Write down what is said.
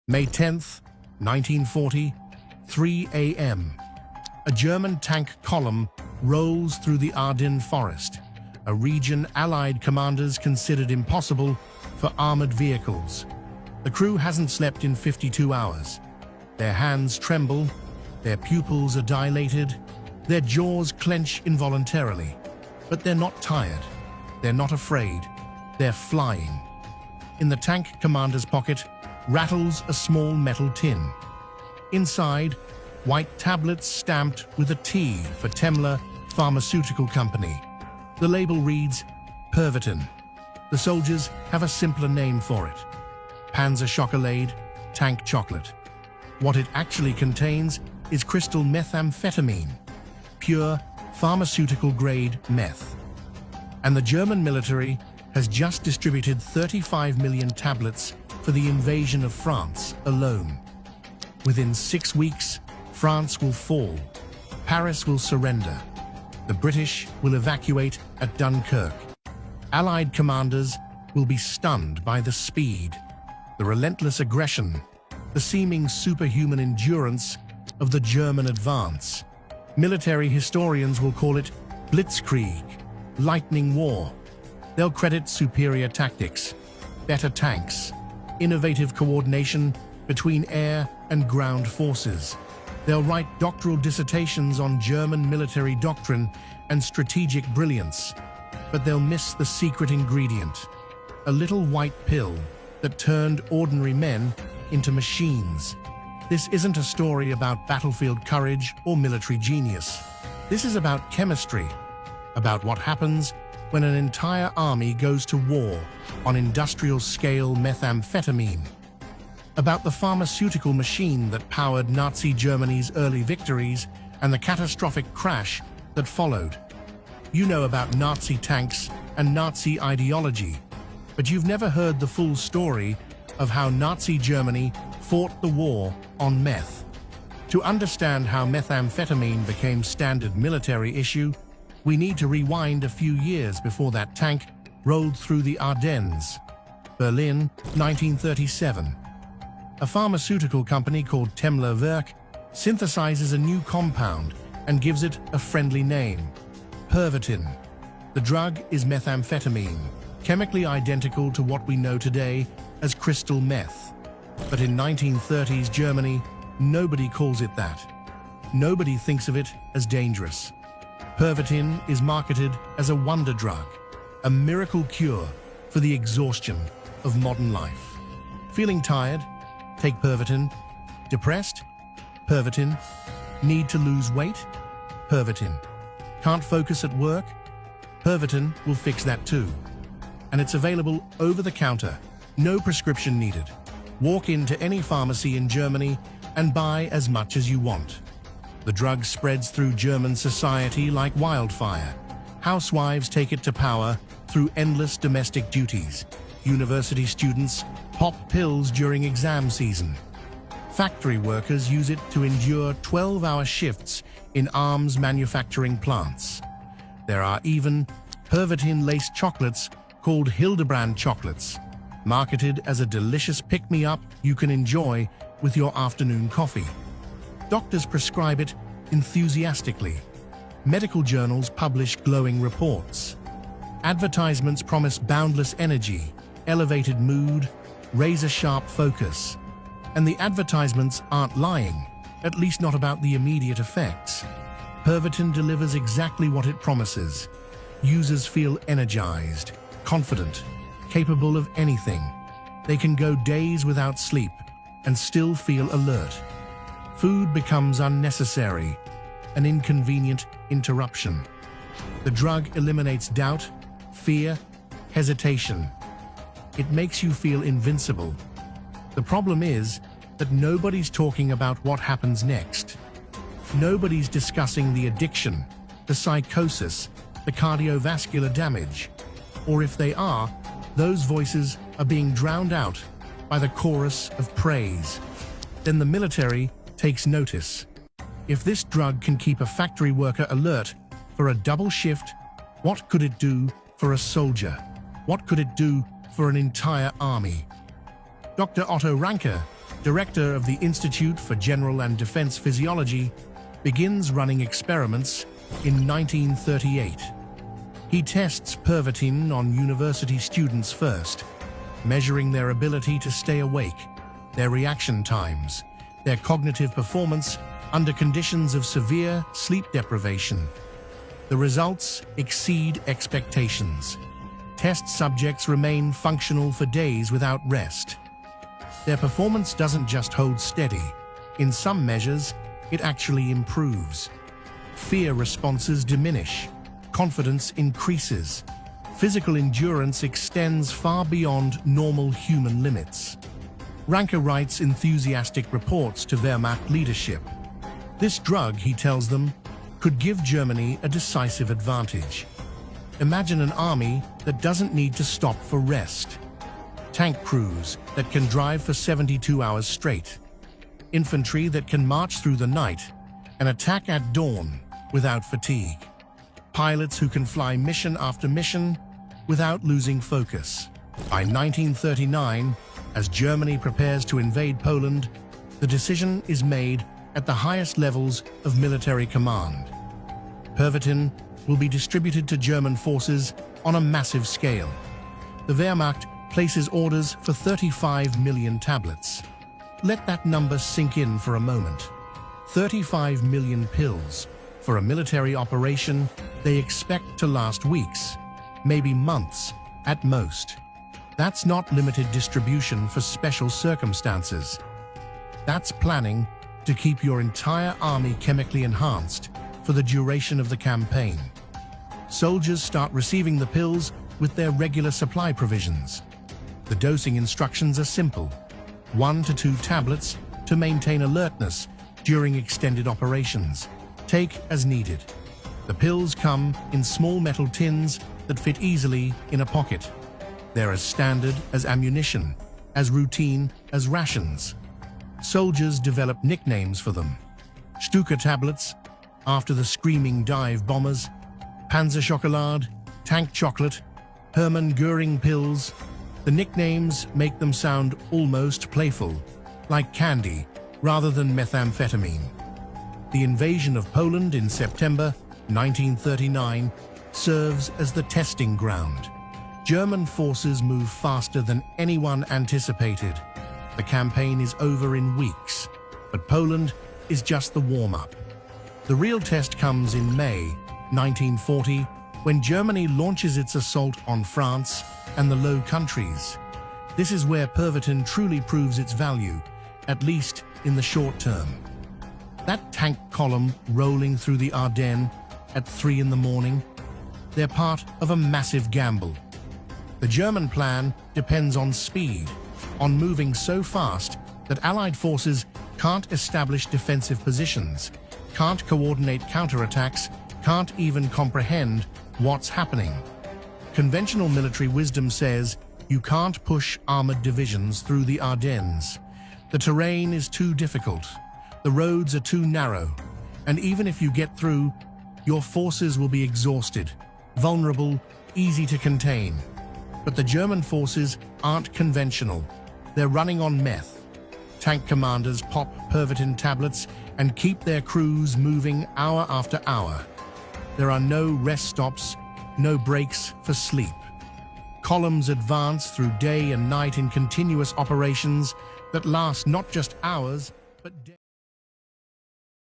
May 10, 1940, 3 a.m. A German tank column rolls through the Ardennes forest, a region Allied commanders considered impossible for armored vehicles. The crew hasn't slept in 52 hours. Their hands tremble, their pupils are dilated, their jaws clench involuntarily. But they're not tired, they're not afraid, they're flying. In the tank commander's pocket rattles a small metal tin. Inside, white tablets stamped with a T for Temler Pharmaceutical Company. The label reads Pervitin. The soldiers have a simpler name for it: Panzer Chocolade, tank chocolate. What it actually contains is crystal methamphetamine, pure pharmaceutical-grade meth. And the German military has just distributed 35 million tablets for the invasion of France alone. Within 6 weeks, France will fall. Paris will surrender. The British will evacuate at Dunkirk. Allied commanders will be stunned by the speed, the relentless aggression, the seeming superhuman endurance of the German advance. Military historians will call it blitzkrieg, lightning war. They'll credit superior tactics, better tanks, innovative coordination between air and ground forces. They'll write doctoral dissertations on German military doctrine and strategic brilliance, but they'll miss the secret ingredient, a little white pill that turned ordinary men into machines. This isn't a story about battlefield courage or military genius. This is about chemistry, about what happens when an entire army goes to war on industrial-scale methamphetamine, about the pharmaceutical machine that powered Nazi Germany's early victories and the catastrophic crash that followed. You know about Nazi tanks and Nazi ideology, but you've never heard the full story of how Nazi Germany fought the war on meth. To understand how methamphetamine became standard military issue, we need to rewind a few years before that tank rolled through the Ardennes. Berlin, 1937. A pharmaceutical company called Temler Werk synthesizes a new compound and gives it a friendly name: Pervitin. The drug is methamphetamine, chemically identical to what we know today as crystal meth. But in 1930s Germany, nobody calls it that. Nobody thinks of it as dangerous. Pervitin is marketed as a wonder drug, a miracle cure for the exhaustion of modern life. Feeling tired? Take Pervitin. Depressed? Pervitin. Need to lose weight? Pervitin. Can't focus at work? Pervitin will fix that too. And it's available over the counter. No prescription needed. Walk into any pharmacy in Germany and buy as much as you want. The drug spreads through German society like wildfire. Housewives take it to power through endless domestic duties. University students pop pills during exam season. Factory workers use it to endure 12-hour shifts in arms manufacturing plants. There are even Pervitin-laced chocolates called Hildebrand chocolates, marketed as a delicious pick-me-up you can enjoy with your afternoon coffee. Doctors prescribe it enthusiastically. Medical journals publish glowing reports. Advertisements promise boundless energy, elevated mood, razor-sharp focus. And the advertisements aren't lying, at least not about the immediate effects. Pervitin delivers exactly what it promises. Users feel energized, confident, capable of anything. They can go days without sleep and still feel alert. Food becomes unnecessary, an inconvenient interruption. The drug eliminates doubt, fear, hesitation. It makes you feel invincible. The problem is that nobody's talking about what happens next. Nobody's discussing the addiction, the psychosis, the cardiovascular damage. Or if they are, those voices are being drowned out by the chorus of praise. Then the military takes notice. If this drug can keep a factory worker alert for a double shift, what could it do for a soldier? What could it do for an entire army? Dr. Otto Ranke director of the Institute for General and Defense Physiology, begins running experiments in 1938. He tests Pervitin on university students first, measuring their ability to stay awake, their reaction times, their cognitive performance under conditions of severe sleep deprivation. The results exceed expectations. Test subjects remain functional for days without rest. Their performance doesn't just hold steady. In some measures, it actually improves. Fear responses diminish. Confidence increases. Physical endurance extends far beyond normal human limits. Ranker writes enthusiastic reports to Wehrmacht leadership. This drug, he tells them, could give Germany a decisive advantage. Imagine an army that doesn't need to stop for rest. Tank crews that can drive for 72 hours straight. Infantry that can march through the night and attack at dawn without fatigue. Pilots who can fly mission after mission without losing focus. By 1939, as Germany prepares to invade Poland, the decision is made at the highest levels of military command. Pervitin will be distributed to German forces on a massive scale. The Wehrmacht places orders for 35 million tablets. Let that number sink in for a moment. 35 million pills. For a military operation, they expect to last weeks, maybe months at most. That's not limited distribution for special circumstances. That's planning to keep your entire army chemically enhanced for the duration of the campaign. Soldiers start receiving the pills with their regular supply provisions. The dosing instructions are simple: 1 to 2 tablets to maintain alertness during extended operations. Take as needed. The pills come in small metal tins that fit easily in a pocket. They're as standard as ammunition, as routine as rations. Soldiers develop nicknames for them. Stuka tablets, after the screaming dive bombers. Panzerschokolade, tank chocolate, Hermann Göring pills. The nicknames make them sound almost playful, like candy rather than methamphetamine. The invasion of Poland in September 1939 serves as the testing ground. German forces move faster than anyone anticipated. The campaign is over in weeks, but Poland is just the warm-up. The real test comes in May 1940, when Germany launches its assault on France and the Low Countries. This is where Pervitin truly proves its value, at least in the short term. That tank column rolling through the Ardennes at 3 in the morning, they're part of a massive gamble. The German plan depends on speed, on moving so fast that Allied forces can't establish defensive positions, can't coordinate counterattacks, can't even comprehend what's happening. Conventional military wisdom says you can't push armored divisions through the Ardennes. The terrain is too difficult, the roads are too narrow, and even if you get through, your forces will be exhausted, vulnerable, easy to contain. But the German forces aren't conventional. They're running on meth. Tank commanders pop Pervitin tablets and keep their crews moving hour after hour. There are no rest stops, no breaks for sleep. Columns advance through day and night in continuous operations that last not just hours, but days.